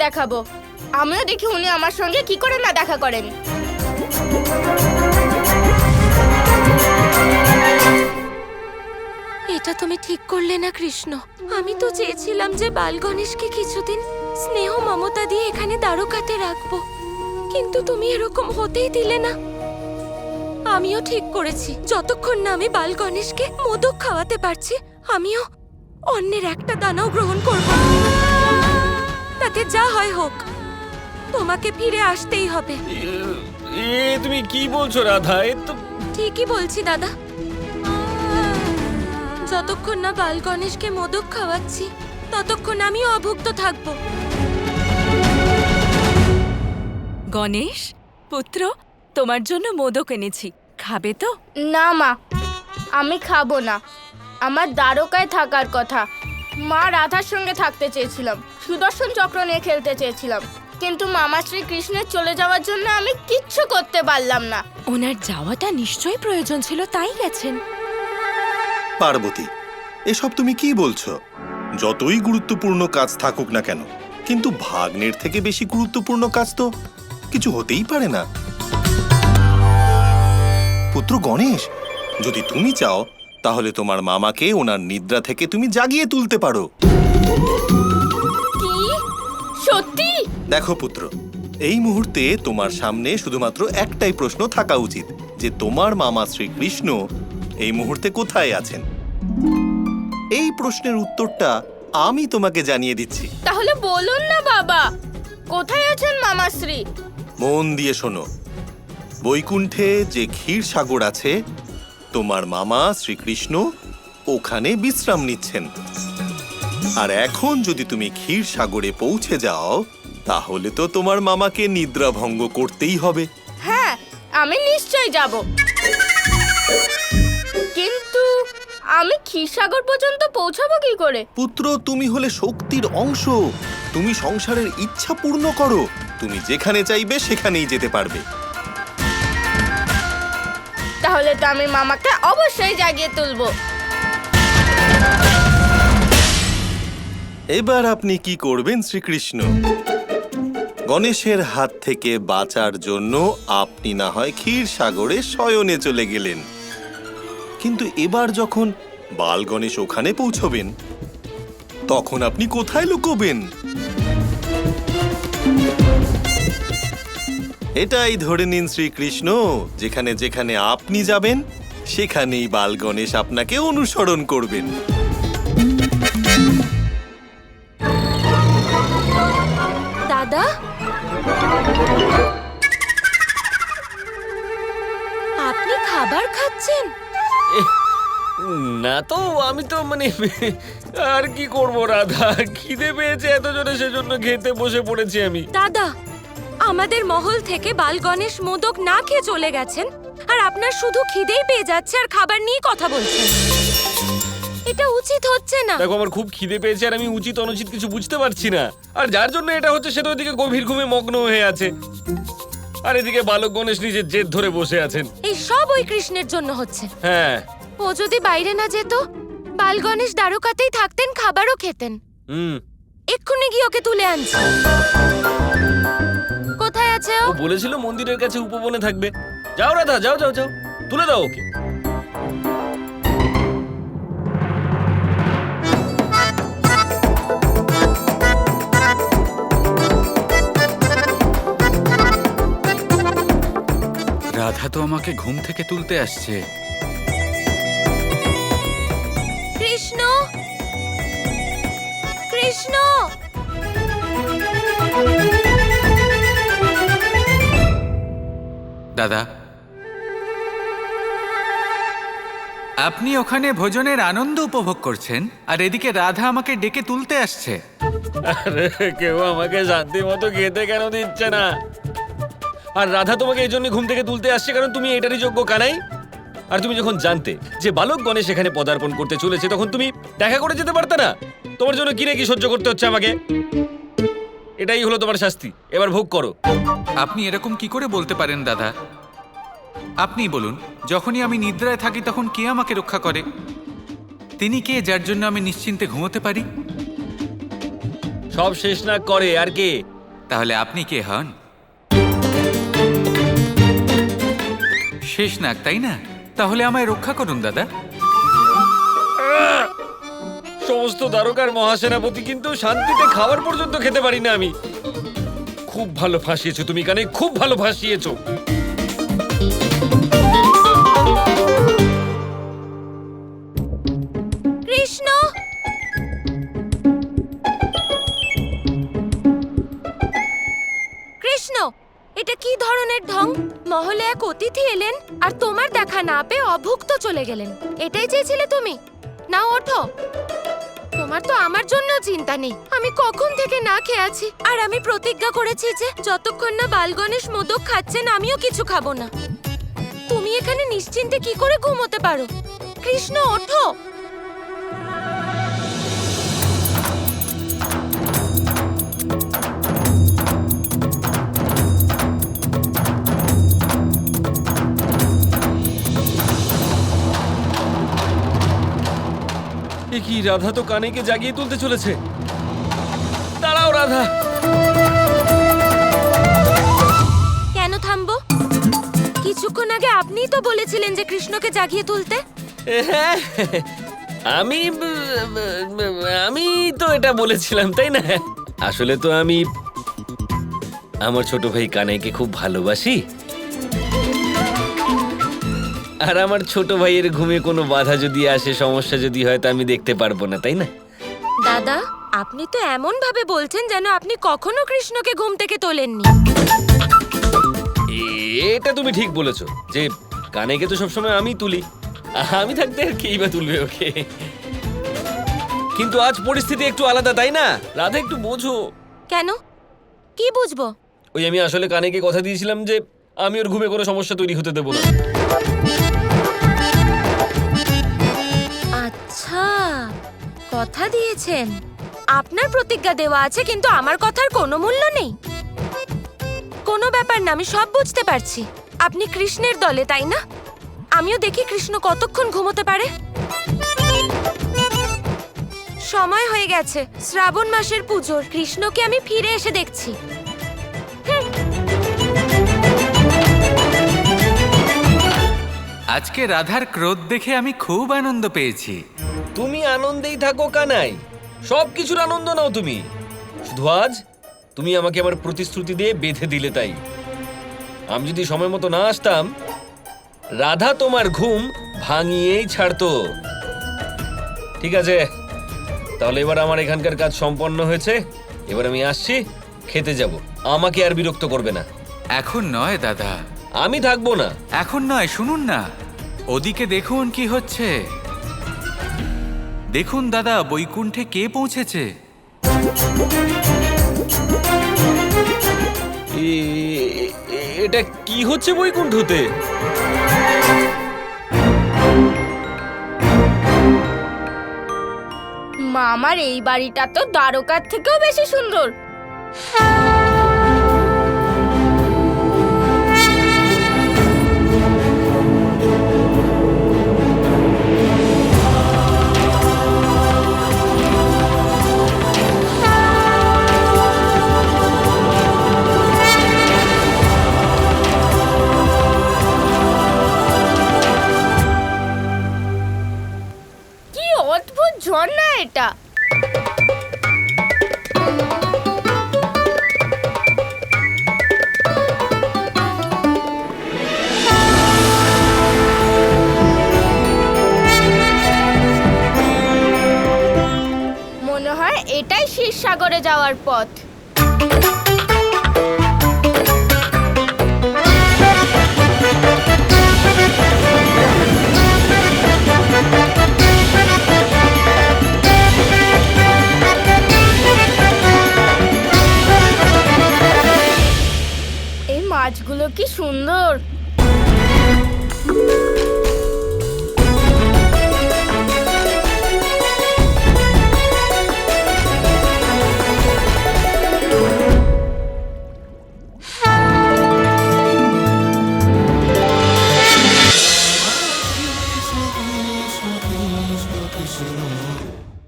দেখাবো। আমিও দেখি উনি আমার সঙ্গে কি করে না দেখা করেন। এটা তুমি ঠিক করলে না কৃষ্ণ। আমি তো চেয়েছিলাম যে বাল গণেশকে কিছুদিন স্নেহ মমতা দিয়ে এখানে দ্বারকাতে রাখবো, কিন্তু তুমি এরকম হতেই দিলে না। আমিও ঠিক করেছি, যতক্ষণ না আমি বাল গণেশকে মোদক খাওয়াতে পারছি, আমিও অন্যের একটা দানাও গ্রহণ করব না। তাতে যা হয় হোক, তোমাকে ফিরে আসতেই হবে। তুমি কি বলছো রাধা? ঠিকই বলছি দাদা। যতক্ষণ না বাল গণেশকে মোদক খাওয়াচ্ছি, ততক্ষণ আমিও অভুক্ত থাকবো। গণেশ পুত্র, তোমার জন্য মোদক এনেছি, খাবে তো? না মা, আমি খাবো না। আমার দ্বারকায় থাকার কথা। মা রাধার সঙ্গে থাকতে চেয়েছিলাম, সুদর্শন চক্র নিয়ে খেলতে চেয়েছিলাম, কিন্তু মামা শ্রী কৃষ্ণের চলে যাওয়ার জন্য আমি কিচ্ছু করতে পারলাম না। ওনার যাওয়াটা নিশ্চয়ই প্রয়োজন ছিল, তাই গেছেন। পার্বতী, এসব তুমি কি বলছো? যতই গুরুত্বপূর্ণ কাজ থাকুক না কেন, কিন্তু ভাগ্নের থেকে বেশি গুরুত্বপূর্ণ কাজ তো কিছু হতেই পারে না। পুত্র গণেশ, যদি তুমি চাও তাহলে তোমার মামাকে ওনার নিদ্রা থেকে তুমি জাগিয়ে তুলতে পারো। কি সত্যি? দেখো পুত্র, এই মুহূর্তে তোমার সামনে শুধুমাত্র একটাই প্রশ্ন থাকা উচিত, যে তোমার মামা শ্রীকৃষ্ণ এই মুহূর্তে কোথায় আছেন। এই প্রশ্নের উত্তরটা আমি তোমাকে জানিয়ে দিচ্ছি। তাহলে বলুন না বাবা, কোথায় আছেন মামাশ্রী? মন দিয়ে শোনো, বৈকুণ্ঠে যে ক্ষীরসাগর আছে, তোমার মামা শ্রীকৃষ্ণ ওখানে বিশ্রাম নিচ্ছেন। আর এখন যদি তুমি ক্ষীরসাগরে পৌঁছে যাও, তাহলে তো তোমার মামাকে নিদ্রা ভঙ্গ করতেই হবে। হ্যাঁ, আমি নিশ্চয় যাব, কিন্তু আমি ক্ষীরসাগর পর্যন্ত পৌঁছাবো কি করে? পুত্র, তুমি হলে শক্তির অংশ। তুমি সংসারের ইচ্ছা পূর্ণ করো, তুমি যেখানে চাইবে সেখানেই যেতে পারবে। তাহলে তো আমি মামাকে অবশ্যই জাগিয়ে তুলবো। এবার আপনি কি করবেন শ্রীকৃষ্ণ? গণেশের হাত থেকে বাঁচার জন্য আপনি না হয় ক্ষীরসাগরে শয়নে চলে গেলেন, কিন্তু এবার যখন বাল গণেশ ওখানে পৌঁছবেন, তখন আপনি কোথায় লুকোবেন? এটাই ধরে নিন শ্রীকৃষ্ণ, যেখানে যেখানে আপনি যাবেন সেখানেই বাল গণেশ আপনাকে অনুসরণ করবেন। দাদা, আপনি খাবার খাচ্ছেন? না তো, আমি তো আর কি করব রাধা, খিদে পেয়েছে এত জোরে, সেজন্য খেতে বসে পড়েছি আমি। দাদা, আমাদের মহল থেকে বাল গণেশ মোদক না খেয়ে চলে গেছেন, আর আপনার শুধু খিদেই পেয়ে যাচ্ছে আর খাবার নিয়ে কথা বলছেন। এটা উচিত হচ্ছে না। দেখো, আমার খুব খিদে পেয়েছে আর আমি উচিত অনুচিত কিছু বুঝতে পারছি না। আর যার জন্য এটা হচ্ছে, সে তো ওইদিকে গভীর ঘুমে মগ্ন হয়ে আছে, আর এদিকে বালক গণেশ নিজের জেদ ধরে বসে আছেন। এই সব ওই কৃষ্ণের জন্য হচ্ছে। হ্যাঁ, ও যদি বাইরে না যেত, বাল গণেশ দ্বারকাতেই থাকতেন, খাবারও খেতেন। এক্ষুনি গিয়ে ওকে তুলে আনছি। কোথায় আছে ও? ও বলেছিল মন্দিরের কাছে উপবনে থাকবে। যাও রাধা, যাও যাও যাও, তুলে দাও ওকে। রাধা তো আমাকে ঘুম থেকে তুলতে আসছে। কৃষ্ণ, কৃষ্ণ! দাদা, আপনি ওখানে ভোজনের আনন্দ উপভোগ করছেন, আর এদিকে রাধা আমাকে ডেকে তুলতে আসছে। আরে, কেউ আমাকে শান্তি মতো খেতে কেন দিচ্ছে না? আর রাধা তোমাকে এই জন্য ঘুম থেকে তুলতে আসছে কারণ তুমি এটারই যোগ্য কানাই। আর তুমি যখন জানতে যে বালক গণেশ এখানে পদার্পণ করতে চলেছে, তখন তুমি দেখা করে যেতে পারতে না? তোমার জন্য কি কি সহ্য করতে হচ্ছে আমাকে? এটাই হলো তোমার শাস্তি, এবার ভোগ করো। আপনি এরকম কি করে বলতে পারেন দাদা? আপনি বলুন, যখনই আমি নিদ্রায় থাকি তখন কে আমাকে রক্ষা করে? তিনি কে যার জন্য আমি নিশ্চিন্তে ঘুমোতে পারি? সব শেষ না করে আর কে? তাহলে আপনি কে হন? শেষ নাগ, তাই না? তাহলে আমায় রক্ষা করুন দাদা। সমস্ত দ্বারকার মহাসেনাপতি, কিন্তু শান্তিতে খাবার পর্যন্ত খেতে পারি না আমি। খুব ভালো ফাঁসিয়েছো তুমি কানে, খুব ভালো ফাঁসিয়েছো। কৃষ্ণ, কৃষ্ণ, এটা কি ধরনের ঢং? মহলে এক অতিথি এলেন আর তোমার দেখা না পেয়ে অভুক্ত চলে গেলেন। এটাই চেয়েছিলে তুমি? না, ওঠো। তোমার তো আমার জন্য চিন্তা নেই। আমি কখন থেকে না খেয়ে আছি, আর আমি প্রতিজ্ঞা করেছি যে যতক্ষণ না বালগণেশ মোদক খাচ্ছেন আমিও কিছু খাবো না। তুমি এখানে নিশ্চিন্তে কি করে ঘুমোতে পারো? কৃষ্ণ, ওঠো। এ কি, রাধা তো কানাইকে জাগিয়ে তুলতে চলেছে। দাঁড়াও রাধা। কেন থামবো? কিছুক্ষণ আগে আপনিই তো বলেছিলেন যে কৃষ্ণকে জাগিয়ে তুলতে। হ্যাঁ, আমি আমি তো এটা বলেছিলাম, তাই না? আসলে তো আমি আমার ছোট ভাই কানাইকে খুব ভালোবাসি, আর আমার ছোট ভাইয়ের ঘুমে কোনো বাধা যদি আসে, সমস্যা যদি হয়, তা আমি দেখতে পারবো না, তাই না? দাদা, আপনি তো এমন ভাবে বলছেন যেন আপনি কখনো কৃষ্ণকে ঘুম থেকে তোলেননি। এটা তুমি ঠিক বলেছো যে কানাইকে তো সবসময় আমি তুলি, আমি থাকতে আর কেই বা তুলবে ওকে। কিন্তু আজ পরিস্থিতি একটু আলাদা, তাই না? রাধা, একটু বোঝো। কেন? কি বুঝবো? ওই আমি আসলে কানাইকে কথা দিয়েছিলাম যে আমি ওর ঘুমে কোনো সমস্যা তৈরি হতে দেবো না। আচ্ছা, কথা দিয়েছেন। আপনার প্রতিজ্ঞা দেওয়া আছে, কিন্তু আমার কথার কোনো মূল্য নেই। কোনো ব্যাপার না, আমি সব বুঝতে পারছি। আপনি কৃষ্ণের দলে, তাই না? আমিও দেখি কৃষ্ণ কতক্ষণ ঘুমোতে পারে। সময় হয়ে গেছে শ্রাবণ মাসের পুজোর। কৃষ্ণকে আমি ফিরে এসে দেখছি। আজকে রাধার ক্রোধ দেখে আমি খুব আনন্দ পেয়েছি। তুমি আনন্দেই থাকো কানাই, সব কিছুর আনন্দ নাও তুমি। শুধু আজ তুমি আমাকে আমার প্রতিশ্রুতি দিয়ে বেঁধে দিলে, তাই। আমি যদি সময় মতো না আসতাম, রাধা তোমার ঘুম ভাঙিয়েই ছাড়তো। ঠিক আছে, তাহলে এবার আমার এখানকার কাজ সম্পন্ন হয়েছে। এবার আমি আসছি, খেতে যাব। আমাকে আর বিরক্ত করবে না। এখন নয় দাদা, আমি থাকবো না। এখন নয়, শুনুন না। ওদিকে দেখুন কি হচ্ছে। দেখুন দাদা, বৈকুণ্ঠে কে পৌঁছেছে। এটা কি হচ্ছে বৈকুণ্ঠতে? মামার এই বাড়িটা তো দ্বারকার থেকেও বেশি সুন্দর। কি অদ্ভুত ঝর্ণা এটা! মনে হয় এটাই ক্ষীরসাগরে যাওয়ার পথ। এই মাছগুলো কি সুন্দর!